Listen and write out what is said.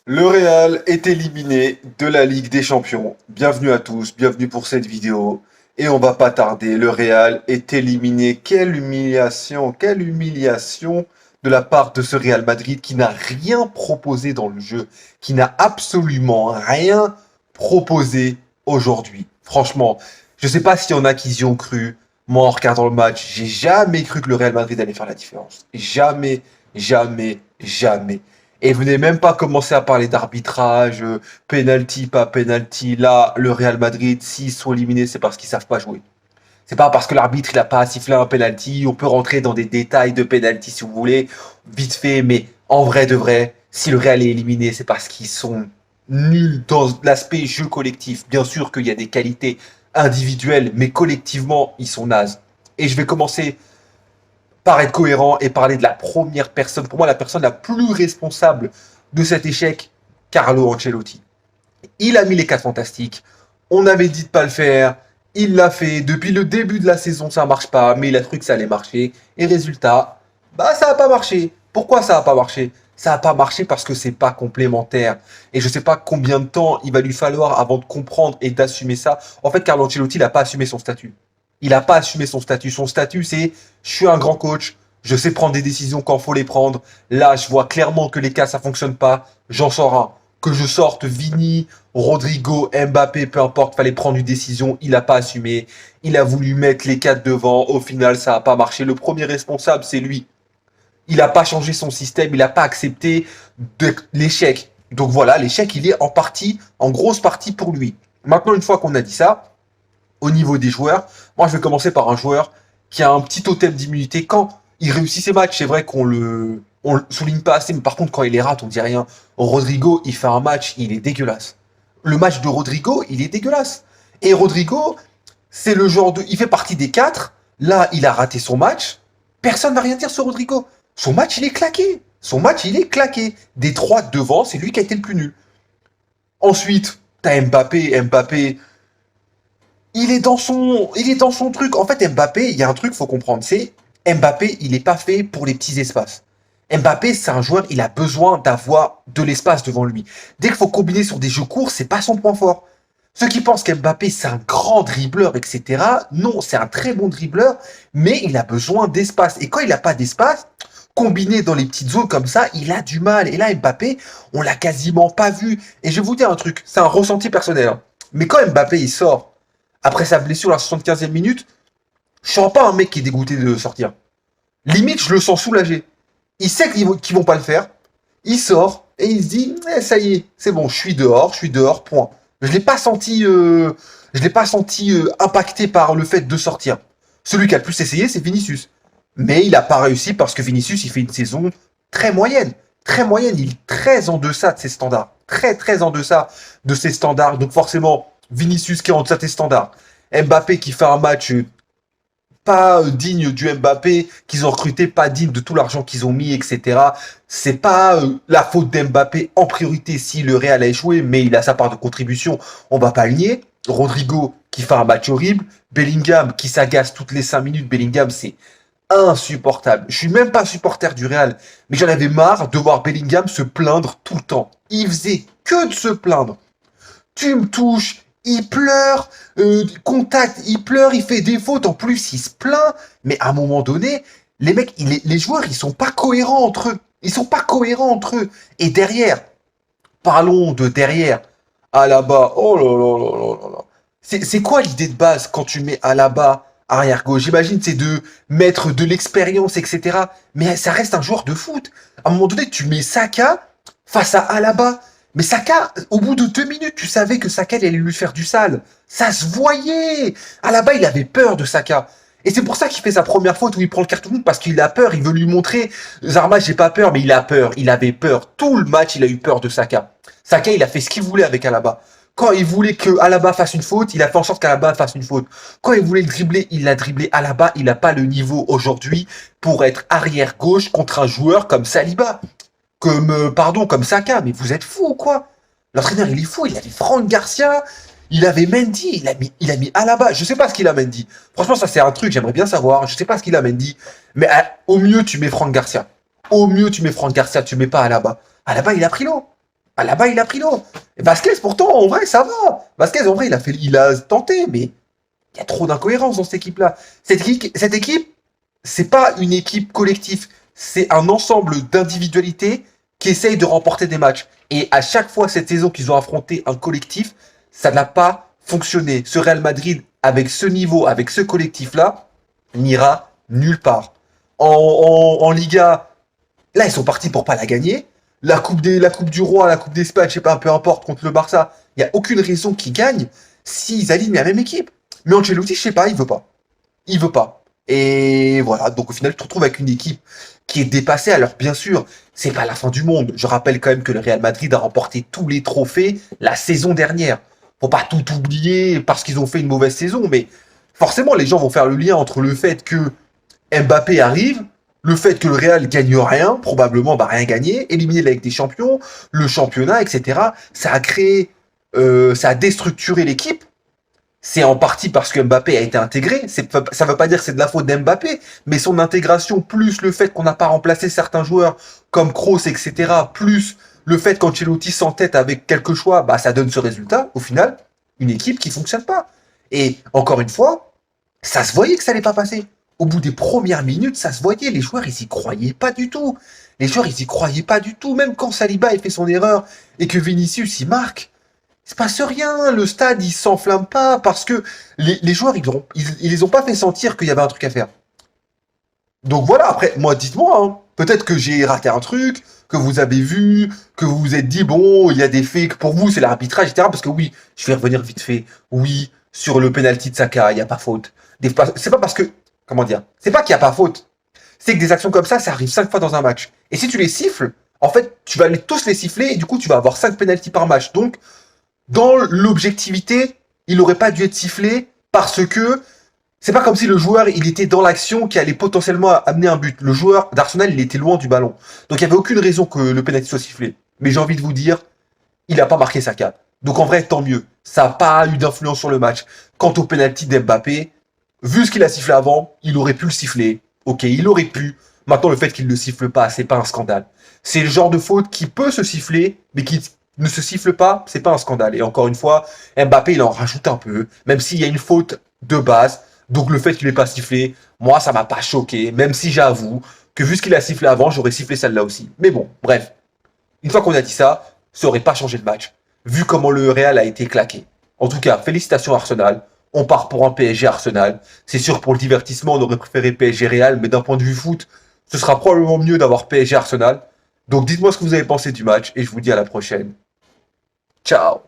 Le Real est éliminé de la Ligue des Champions. Bienvenue à tous, bienvenue pour cette vidéo. Et on va pas tarder, le Real est éliminé. Quelle humiliation de la part de ce Real Madrid qui n'a rien proposé dans le jeu, qui n'a absolument rien proposé aujourd'hui. Franchement, je sais pas s'il y en a qui y ont cru. Moi, en regardant le match, j'ai jamais cru que le Real Madrid allait faire la différence. Jamais, jamais, jamais. Et vous n'avez même pas commencé à parler d'arbitrage, penalty, pas penalty. Là, le Real Madrid, s'ils sont éliminés, c'est parce qu'ils savent pas jouer. C'est pas parce que l'arbitre il a pas sifflé un penalty. On peut rentrer dans des détails de penalty si vous voulez, vite fait. Mais en vrai de vrai, si le Real est éliminé, c'est parce qu'ils sont nuls dans l'aspect jeu collectif. Bien sûr qu'il y a des qualités individuelles, mais collectivement, ils sont nazes. Et je vais commencer par être cohérent et parler de la première personne, pour moi la personne la plus responsable de cet échec, Carlo Ancelotti. Il a mis les 4 fantastiques, on avait dit de pas le faire, il l'a fait, depuis le début de la saison ça marche pas, mais il a cru que ça allait marcher, et résultat, bah ça a pas marché. Pourquoi ça a pas marché? Ça a pas marché parce que c'est pas complémentaire. Et je sais pas combien de temps il va lui falloir avant de comprendre et d'assumer ça. En fait, Carlo Ancelotti, il a pas assumé son statut. Il n'a pas assumé son statut. Son statut, c'est je suis un grand coach, je sais prendre des décisions quand faut les prendre. Là, je vois clairement que les cas, ça fonctionne pas. J'en sors un. Que je sorte Vini, Rodrigo, Mbappé, peu importe, fallait prendre une décision. Il n'a pas assumé. Il a voulu mettre les 4 devant. Au final, ça n'a pas marché. Le premier responsable, c'est lui. Il n'a pas changé son système. Il n'a pas accepté l'échec. Donc voilà, l'échec, il est en partie, en grosse partie pour lui. Maintenant, une fois qu'on a dit ça, au niveau des joueurs, moi je vais commencer par un joueur qui a un petit totem d'immunité. Quand il réussit ses matchs, c'est vrai on le souligne pas assez, mais par contre quand il les rate, on dit rien. Rodrigo, il fait un match, il est dégueulasse. Le match de Rodrigo, il est dégueulasse. Et Rodrigo, c'est le genre de... Il fait partie des 4. Là, il a raté son match. Personne ne va rien dire sur Rodrigo. Son match, il est claqué. Son match, il est claqué. Des 3 devant, c'est lui qui a été le plus nul. Ensuite, t'as Mbappé. Mbappé, il est dans son truc. En fait, Mbappé, il y a un truc, faut comprendre, c'est Mbappé, il n'est pas fait pour les petits espaces. Mbappé, c'est un joueur, il a besoin d'avoir de l'espace devant lui. Dès qu'il faut combiner sur des jeux courts, c'est pas son point fort. Ceux qui pensent qu'Mbappé, c'est un grand dribbleur, etc. Non, c'est un très bon dribbleur, mais il a besoin d'espace. Et quand il n'a pas d'espace, combiné dans les petites zones comme ça, il a du mal. Et là, Mbappé, on l'a quasiment pas vu. Et je vais vous dire un truc, c'est un ressenti personnel, hein. Mais quand Mbappé, il sort, après sa blessure à la 75e minute, je sens pas un mec qui est dégoûté de sortir. Limite, je le sens soulagé. Il sait qu'ils vont pas le faire. Il sort et il se dit, ça y est, c'est bon, je suis dehors, point. Je l'ai pas senti impacté par le fait de sortir. Celui qui a le plus essayé, c'est Vinicius. Mais il n'a pas réussi parce que Vinicius, il fait une saison très moyenne. Très moyenne, il est très en deçà de ses standards. Très, très en deçà de ses standards. Donc forcément, Vinicius qui est en deçà de ses standards. Mbappé qui fait un match pas digne du Mbappé qu'ils ont recruté, pas digne de tout l'argent qu'ils ont mis, etc. C'est pas la faute d'Mbappé en priorité si le Real a échoué, mais il a sa part de contribution, on va pas le nier. Rodrigo qui fait un match horrible, Bellingham qui s'agace toutes les 5 minutes, Bellingham c'est insupportable. Je suis même pas supporter du Real, mais j'en avais marre de voir Bellingham se plaindre tout le temps. Il faisait que de se plaindre. Tu me touches, il pleure, contact, il pleure, il fait des fautes, en plus il se plaint, mais à un moment donné, les mecs, les joueurs, ils sont pas cohérents entre eux. Ils sont pas cohérents entre eux. Et derrière, parlons de derrière, Alaba, oh là là là là là là. C'est quoi l'idée de base quand tu mets Alaba arrière gauche? J'imagine c'est de mettre de l'expérience, etc. Mais ça reste un joueur de foot. À un moment donné, tu mets Saka face à Alaba. Mais Saka, au bout de 2 minutes, tu savais que Saka il allait lui faire du sale. Ça se voyait. Alaba, il avait peur de Saka. Et c'est pour ça qu'il fait sa première faute où il prend le carton rouge parce qu'il a peur, il veut lui montrer, Zarma, j'ai pas peur, mais il a peur, il avait peur. Tout le match, il a eu peur de Saka. Saka, il a fait ce qu'il voulait avec Alaba. Quand il voulait que Alaba fasse une faute, il a fait en sorte qu'Alaba fasse une faute. Quand il voulait le dribbler, il l'a dribblé. Alaba, il n'a pas le niveau aujourd'hui pour être arrière gauche contre un joueur comme Saliba, comme Saka. Mais vous êtes fou ou quoi? L'entraîneur, il est fou. Il avait Franck Garcia, il avait Mendy, il a mis Alaba. Je sais pas ce qu'il a Mendy. Franchement, ça c'est un truc, j'aimerais bien savoir. Je sais pas ce qu'il a Mendy. Mais au mieux, tu mets Franck Garcia. Au mieux, tu mets Franck Garcia, tu mets pas Alaba. Alaba, il a pris l'eau. Ah, là-bas, il a pris l'eau. Et Vasquez, pourtant, en vrai, ça va. Vasquez, en vrai, il a tenté, mais il y a trop d'incohérences dans cette équipe-là. Cette équipe, c'est pas une équipe collective. C'est un ensemble d'individualités qui essayent de remporter des matchs. Et à chaque fois cette saison qu'ils ont affronté un collectif, ça n'a pas fonctionné. Ce Real Madrid, avec ce niveau, avec ce collectif-là, n'ira nulle part. En Liga, là, ils sont partis pour pas la gagner. La coupe du Roi, la Coupe d'Espagne, je sais pas, peu importe, contre le Barça, il n'y a aucune raison qu'ils gagnent s'ils alignent la même équipe. Mais Ancelotti, je sais pas, il veut pas. Il veut pas. Et voilà, donc au final, tu te retrouves avec une équipe qui est dépassée. Alors bien sûr, c'est pas la fin du monde. Je rappelle quand même que le Real Madrid a remporté tous les trophées la saison dernière. Faut pas tout oublier parce qu'ils ont fait une mauvaise saison, mais forcément, les gens vont faire le lien entre le fait que Mbappé arrive, le fait que le Real gagne rien, probablement va rien gagner, éliminer la Ligue des Champions, le championnat, etc. Ça a créé, ça a déstructuré l'équipe. C'est en partie parce que Mbappé a été intégré. Ça ne veut pas dire que c'est de la faute d'Mbappé, mais son intégration, plus le fait qu'on n'a pas remplacé certains joueurs comme Kroos, etc., plus le fait qu'Ancelotti s'entête avec quelques choix, bah, ça donne ce résultat, au final, une équipe qui fonctionne pas. Et encore une fois, ça se voyait que ça allait pas passer. Au bout des premières minutes, ça se voyait. Les joueurs, ils y croyaient pas du tout. Les joueurs, ils y croyaient pas du tout. Même quand Saliba a fait son erreur et que Vinicius y marque, il se passe rien. Le stade, il s'enflamme pas parce que les joueurs, ils les ont pas fait sentir qu'il y avait un truc à faire. Donc voilà, après, moi, dites-moi, hein, peut-être que j'ai raté un truc, que vous avez vu, que vous vous êtes dit, bon, il y a des faits, que pour vous, c'est l'arbitrage, etc. Parce que oui, je vais revenir vite fait. Oui, sur le penalty de Saka, il n'y a pas faute. C'est pas parce que, comment dire, c'est pas qu'il n'y a pas faute. C'est que des actions comme ça arrive 5 fois dans un match. Et si tu les siffles, en fait, tu vas tous les siffler et du coup, tu vas avoir 5 penalties par match. Donc, dans l'objectivité, il n'aurait pas dû être sifflé parce que c'est pas comme si le joueur il était dans l'action qui allait potentiellement amener un but. Le joueur d'Arsenal il était loin du ballon. Donc il n'y avait aucune raison que le penalty soit sifflé. Mais j'ai envie de vous dire, il n'a pas marqué Saka. Donc en vrai, tant mieux. Ça n'a pas eu d'influence sur le match. Quant au penalty d'Mbappé, vu ce qu'il a sifflé avant, il aurait pu le siffler. Ok, il aurait pu. Maintenant, le fait qu'il ne le siffle pas, c'est pas un scandale. C'est le genre de faute qui peut se siffler, mais qui ne se siffle pas, c'est pas un scandale. Et encore une fois, Mbappé, il en rajoute un peu, même s'il y a une faute de base. Donc le fait qu'il n'ait pas sifflé, moi, ça m'a pas choqué, même si j'avoue que vu ce qu'il a sifflé avant, j'aurais sifflé celle-là aussi. Mais bon, bref. Une fois qu'on a dit ça, ça aurait pas changé le match, vu comment le Real a été claqué. En tout cas, félicitations Arsenal. On part pour un PSG Arsenal. C'est sûr, pour le divertissement, on aurait préféré PSG Real, mais d'un point de vue foot, ce sera probablement mieux d'avoir PSG Arsenal. Donc dites-moi ce que vous avez pensé du match, et je vous dis à la prochaine. Ciao.